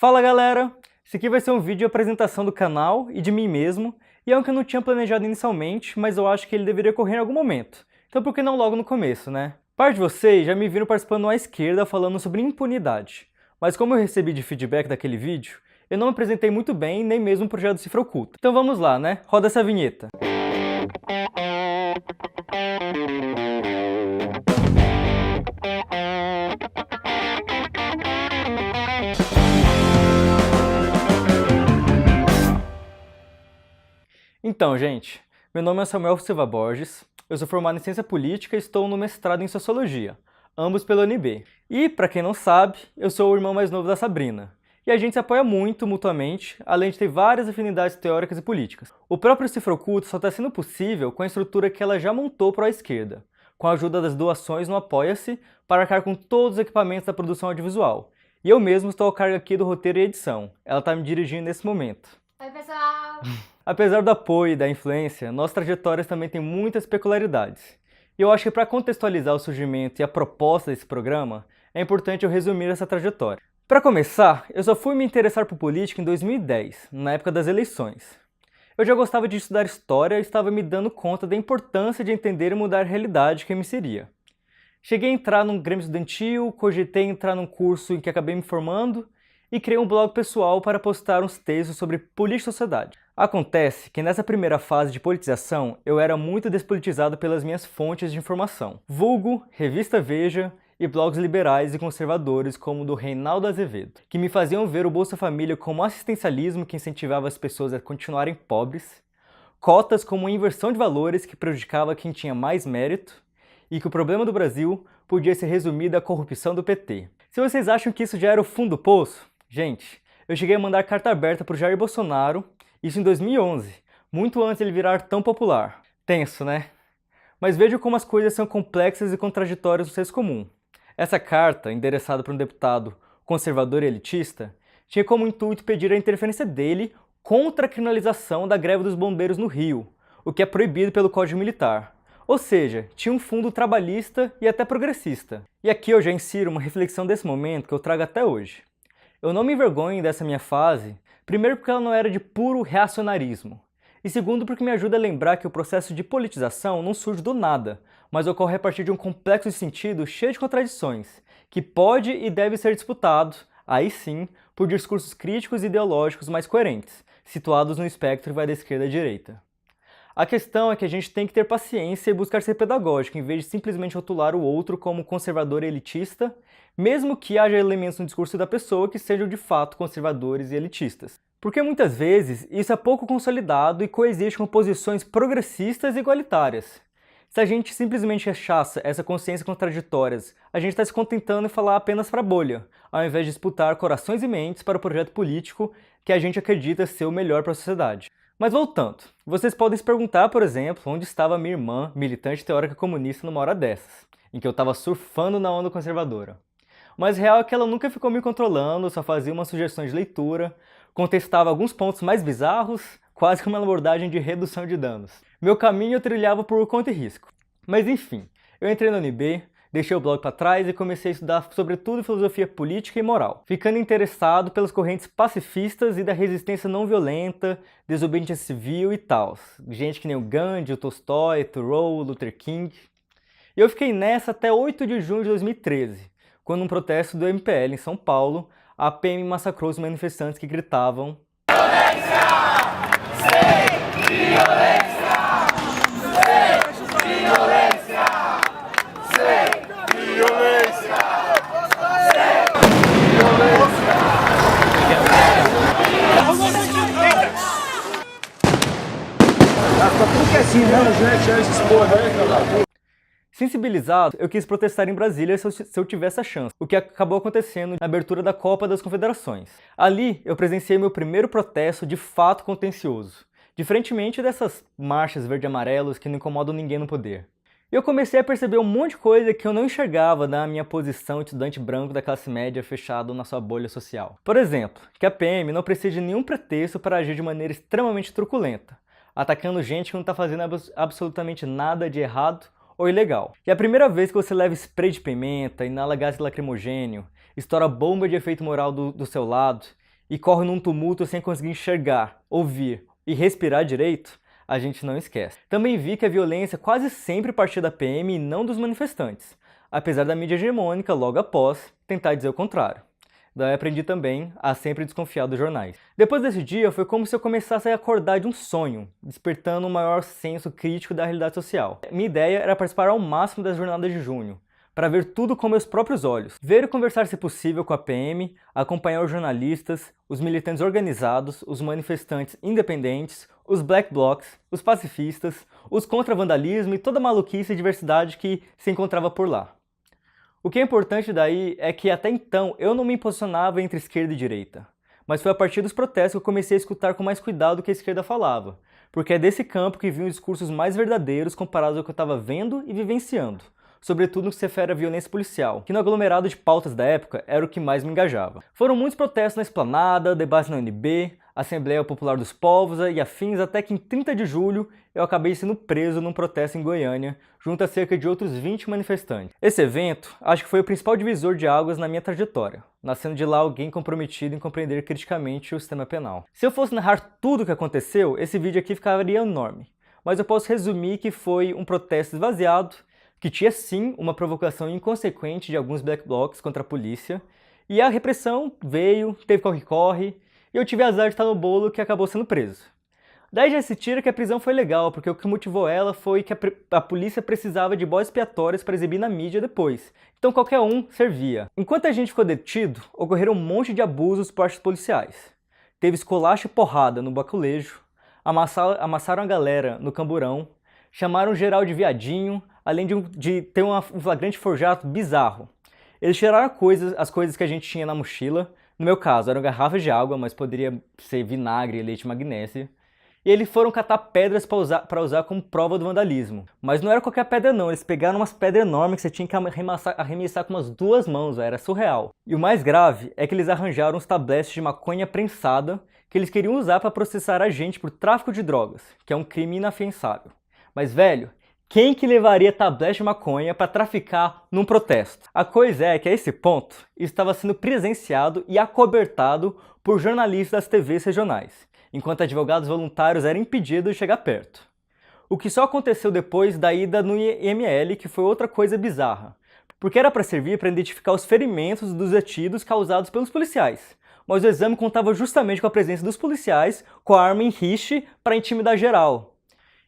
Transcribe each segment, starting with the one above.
Fala galera! Esse aqui vai ser um vídeo de apresentação do canal e de mim mesmo, e é um que eu não tinha planejado inicialmente, mas eu acho que ele deveria ocorrer em algum momento. Então por que não logo no começo, né? Parte de vocês já me viram participando à esquerda falando sobre impunidade, mas como eu recebi de feedback daquele vídeo, eu não me apresentei muito bem, nem mesmo o projeto Cifra Oculta. Então vamos lá, né? Roda essa vinheta. Então, gente, meu nome é Samuel Silva Borges, eu sou formado em Ciência Política e estou no mestrado em Sociologia, ambos pela UNB. E, para quem não sabe, eu sou o irmão mais novo da Sabrina. E a gente se apoia muito mutuamente, além de ter várias afinidades teóricas e políticas. O próprio Cifra Oculta só está sendo possível com a estrutura que ela já montou para a esquerda, com a ajuda das doações no Apoia-se, para arcar com todos os equipamentos da produção audiovisual. E eu mesmo estou ao cargo aqui do roteiro e edição. Ela está me dirigindo nesse momento. Oi, pessoal! Apesar do apoio e da influência, nossas trajetórias também têm muitas peculiaridades. E eu acho que para contextualizar o surgimento e a proposta desse programa, é importante eu resumir essa trajetória. Para começar, eu só fui me interessar por política em 2010, na época das eleições. Eu já gostava de estudar história e estava me dando conta da importância de entender e mudar a realidade que eu me inseria. Cheguei a entrar num grêmio estudantil, cogitei entrar num curso em que acabei me formando, e criei um blog pessoal para postar uns textos sobre política e sociedade. Acontece que nessa primeira fase de politização, eu era muito despolitizado pelas minhas fontes de informação, vulgo, revista Veja e blogs liberais e conservadores como o do Reinaldo Azevedo, que me faziam ver o Bolsa Família como assistencialismo que incentivava as pessoas a continuarem pobres, cotas como uma inversão de valores que prejudicava quem tinha mais mérito, e que o problema do Brasil podia ser resumido à corrupção do PT. Se vocês acham que isso já era o fundo do poço, gente, eu cheguei a mandar carta aberta para o Jair Bolsonaro, isso em 2011, muito antes de ele virar tão popular. Tenso, né? Mas veja como as coisas são complexas e contraditórias no senso comum. Essa carta, endereçada para um deputado conservador e elitista, tinha como intuito pedir a interferência dele contra a criminalização da greve dos bombeiros no Rio, o que é proibido pelo Código Militar. Ou seja, tinha um fundo trabalhista e até progressista. E aqui eu já insiro uma reflexão desse momento que eu trago até hoje. Eu não me envergonho dessa minha fase, primeiro porque ela não era de puro reacionarismo, e segundo porque me ajuda a lembrar que o processo de politização não surge do nada, mas ocorre a partir de um complexo de sentido cheio de contradições, que pode e deve ser disputado, aí sim, por discursos críticos e ideológicos mais coerentes, situados no espectro que vai da esquerda à direita. A questão é que a gente tem que ter paciência e buscar ser pedagógico, em vez de simplesmente rotular o outro como conservador e elitista, mesmo que haja elementos no discurso da pessoa que sejam de fato conservadores e elitistas. Porque muitas vezes isso é pouco consolidado e coexiste com posições progressistas e igualitárias. Se a gente simplesmente rechaça essa consciência contraditórias, a gente está se contentando em falar apenas para a bolha, ao invés de disputar corações e mentes para o projeto político que a gente acredita ser o melhor para a sociedade. Mas voltando, vocês podem se perguntar, por exemplo, onde estava minha irmã, militante teórica comunista, numa hora dessas, em que eu estava surfando na onda conservadora. Mas real é que ela nunca ficou me controlando, só fazia umas sugestões de leitura, contestava alguns pontos mais bizarros, quase como uma abordagem de redução de danos. Meu caminho eu trilhava por conta e risco. Mas enfim, eu entrei na UNB, deixei o blog para trás e comecei a estudar sobretudo filosofia política e moral, ficando interessado pelas correntes pacifistas e da resistência não violenta, desobediência civil e tal. Gente que nem o Gandhi, o Tolstói, Thoreau, Luther King. E eu fiquei nessa até 8 de junho de 2013, quando um protesto do MPL em São Paulo, a PM massacrou os manifestantes que gritavam "Violência! Sem violência! Sem violência! Sem violência! Sem violência! Tá tudo que é assim, né? Gente, é esses porra aí, cara. Sensibilizado, eu quis protestar em Brasília se eu tivesse a chance, o que acabou acontecendo na abertura da Copa das Confederações. Ali, eu presenciei meu primeiro protesto de fato contencioso, diferentemente dessas marchas verde-amarelos que não incomodam ninguém no poder. Eu comecei a perceber um monte de coisa que eu não enxergava na minha posição de estudante branco da classe média fechado na sua bolha social. Por exemplo, que a PM não precisa de nenhum pretexto para agir de maneira extremamente truculenta, atacando gente que não está fazendo absolutamente nada de errado ou ilegal. E a primeira vez que você leva spray de pimenta, inala gás lacrimogênio, estoura bomba de efeito moral do seu lado e corre num tumulto sem conseguir enxergar, ouvir e respirar direito, a gente não esquece. Também vi que a violência quase sempre partia da PM e não dos manifestantes, apesar da mídia hegemônica, logo após, tentar dizer o contrário. Daí aprendi também a sempre desconfiar dos jornais. Depois desse dia, foi como se eu começasse a acordar de um sonho, despertando um maior senso crítico da realidade social. Minha ideia era participar ao máximo das jornadas de junho, para ver tudo com meus próprios olhos. Ver e conversar, se possível, com a PM, acompanhar os jornalistas, os militantes organizados, os manifestantes independentes, os black blocs, os pacifistas, os contra-vandalismo e toda a maluquice e diversidade que se encontrava por lá. O que é importante daí é que até então eu não me posicionava entre esquerda e direita, mas foi a partir dos protestos que eu comecei a escutar com mais cuidado o que a esquerda falava, porque é desse campo que vinham os discursos mais verdadeiros comparados ao que eu estava vendo e vivenciando, sobretudo no que se refere à violência policial, que no aglomerado de pautas da época era o que mais me engajava. Foram muitos protestos na Esplanada, debates na UNB, Assembleia Popular dos Povos e afins, até que em 30 de julho eu acabei sendo preso num protesto em Goiânia, junto a cerca de outros 20 manifestantes. Esse evento, acho que foi o principal divisor de águas na minha trajetória, nascendo de lá alguém comprometido em compreender criticamente o sistema penal. Se eu fosse narrar tudo o que aconteceu, esse vídeo aqui ficaria enorme, mas eu posso resumir que foi um protesto esvaziado, que tinha sim uma provocação inconsequente de alguns black blocs contra a polícia, e a repressão veio, teve corre-corre, e eu tive azar de estar no bolo que acabou sendo preso. Daí já se tira que a prisão foi legal, porque o que motivou ela foi que a polícia precisava de bodes expiatórios para exibir na mídia depois, então qualquer um servia. Enquanto a gente ficou detido, ocorreram um monte de abusos por parte dos policiais. Teve esculacho e porrada no baculejo, amassaram a galera no camburão, chamaram geral de viadinho, além de ter um flagrante forjato bizarro. Eles tiraram as coisas que a gente tinha na mochila, no meu caso eram garrafas de água, mas poderia ser vinagre e leite magnésio, e eles foram catar pedras para usar como prova do vandalismo. Mas não era qualquer pedra não, eles pegaram umas pedras enormes que você tinha que arremessar com umas 2 mãos, era surreal. E o mais grave é que eles arranjaram uns tabletes de maconha prensada que eles queriam usar para processar a gente por tráfico de drogas, que é um crime inafiançável. Mas velho, quem que levaria tablete de maconha para traficar num protesto? A coisa é que a esse ponto, isso estava sendo presenciado e acobertado por jornalistas das TVs regionais, enquanto advogados voluntários eram impedidos de chegar perto. O que só aconteceu depois da ida no IML, que foi outra coisa bizarra, porque era para servir para identificar os ferimentos dos detidos causados pelos policiais, mas o exame contava justamente com a presença dos policiais com a arma em riche para intimidar geral.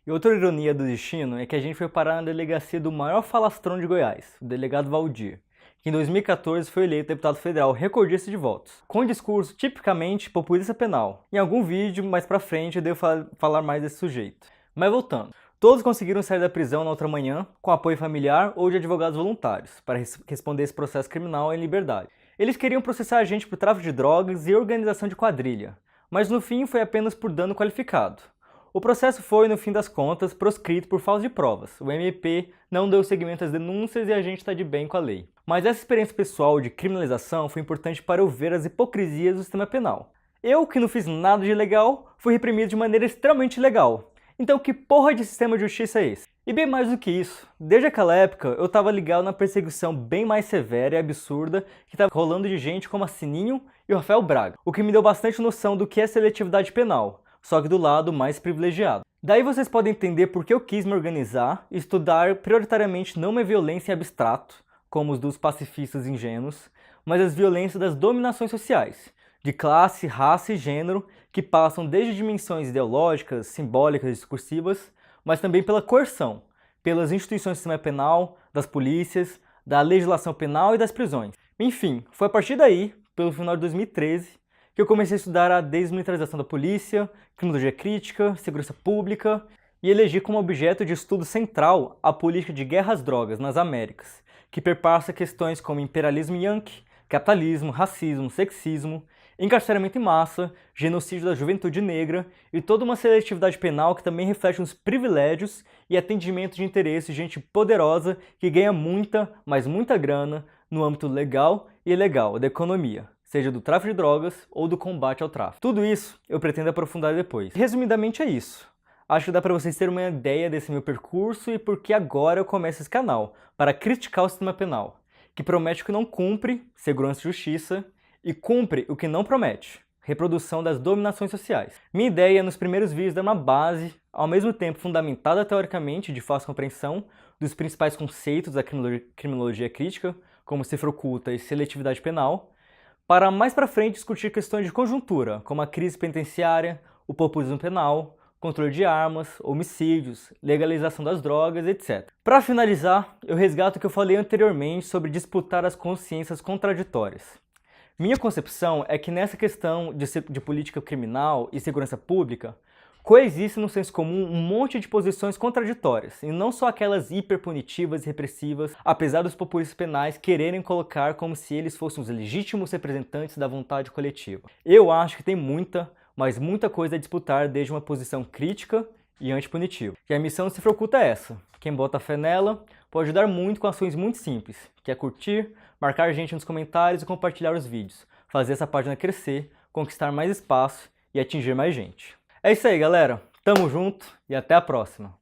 E outra ironia do destino é que a gente foi parar na delegacia do maior falastrão de Goiás, o delegado Valdir, que em 2014 foi eleito deputado federal recordista de votos, com um discurso tipicamente populista penal. Em algum vídeo mais pra frente eu devo falar mais desse sujeito. Mas voltando, todos conseguiram sair da prisão na outra manhã com apoio familiar ou de advogados voluntários, para responder esse processo criminal em liberdade. Eles queriam processar a gente por tráfico de drogas e organização de quadrilha, mas no fim foi apenas por dano qualificado. O processo foi, no fim das contas, proscrito por falta de provas. O MP não deu seguimento às denúncias e a gente está de bem com a lei. Mas essa experiência pessoal de criminalização foi importante para eu ver as hipocrisias do sistema penal. Eu, que não fiz nada de ilegal, fui reprimido de maneira extremamente ilegal. Então que porra de sistema de justiça é esse? E bem mais do que isso, desde aquela época eu estava ligado na perseguição bem mais severa e absurda que estava rolando de gente como a Sininho e o Rafael Braga, o que me deu bastante noção do que é seletividade penal, só que do lado mais privilegiado. Daí vocês podem entender por que eu quis me organizar e estudar prioritariamente não uma violência em abstrato, como os dos pacifistas ingênuos, mas as violências das dominações sociais, de classe, raça e gênero, que passam desde dimensões ideológicas, simbólicas e discursivas, mas também pela coerção, pelas instituições do sistema penal, das polícias, da legislação penal e das prisões. Enfim, foi a partir daí, pelo final de 2013, que eu comecei a estudar a desmilitarização da polícia, criminologia crítica, segurança pública e elegi como objeto de estudo central a política de guerra às drogas nas Américas, que perpassa questões como imperialismo yankee, capitalismo, racismo, sexismo, encarceramento em massa, genocídio da juventude negra e toda uma seletividade penal que também reflete os privilégios e atendimento de interesse de gente poderosa que ganha muita, mas muita grana no âmbito legal e ilegal da economia, seja do tráfico de drogas ou do combate ao tráfico. Tudo isso eu pretendo aprofundar depois. Resumidamente é isso. Acho que dá para vocês terem uma ideia desse meu percurso e por que agora eu começo esse canal, para criticar o sistema penal, que promete o que não cumpre, segurança e justiça, e cumpre o que não promete, reprodução das dominações sociais. Minha ideia é, nos primeiros vídeos, dar uma base, ao mesmo tempo fundamentada teoricamente, de fácil compreensão, dos principais conceitos da criminologia crítica, como cifra oculta e seletividade penal, para mais para frente discutir questões de conjuntura, como a crise penitenciária, o populismo penal, controle de armas, homicídios, legalização das drogas, etc. Para finalizar, eu resgato o que eu falei anteriormente sobre disputar as consciências contraditórias. Minha concepção é que nessa questão de política criminal e segurança pública, coexiste no senso comum um monte de posições contraditórias, e não só aquelas hiperpunitivas e repressivas, apesar dos populistas penais quererem colocar como se eles fossem os legítimos representantes da vontade coletiva. Eu acho que tem muita, mas muita coisa a disputar desde uma posição crítica e antipunitiva. E a missão do Cifra Oculta é essa. Quem bota fé nela pode ajudar muito com ações muito simples, que é curtir, marcar a gente nos comentários e compartilhar os vídeos, fazer essa página crescer, conquistar mais espaço e atingir mais gente. É isso aí, galera. Tamo junto e até a próxima.